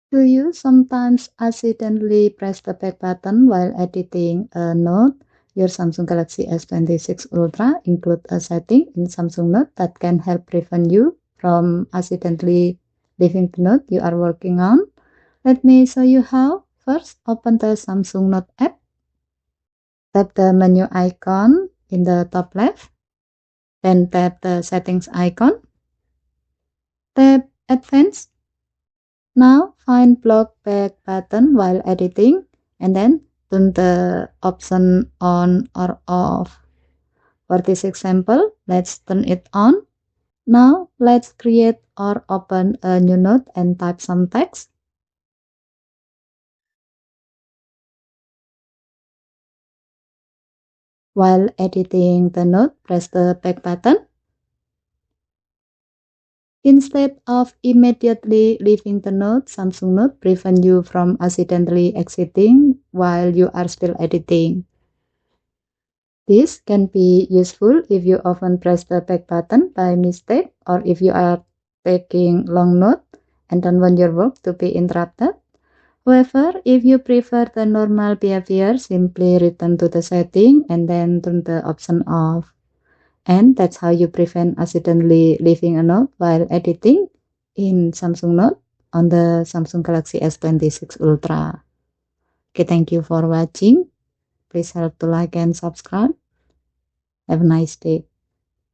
Do you sometimes accidentally press the back button while editing a note? Your Samsung Galaxy S26 Ultra includes a setting in Samsung Note that can help prevent you from accidentally leaving the note you are working on. Let me show you how. First, open the Samsung Note app. Tap the menu icon in the top left. Then tap the settings icon. Tap Advanced. Now find block back button while editing and then turn the option on or off. For this example, let's turn it on. Now let's create or open a new note and type some text. While editing the note, press the back button. Instead of immediately leaving the note, Samsung Note prevents you from accidentally exiting while you are still editing. This can be useful if you often press the back button by mistake or if you are taking long notes and don't want your work to be interrupted. However, if you prefer the normal behavior, simply return to the setting and then turn the option off. And that's how you prevent accidentally leaving a note while editing in Samsung Note on the Samsung Galaxy S26 Ultra. Okay, thank you for watching. Please help to like and subscribe. Have a nice day.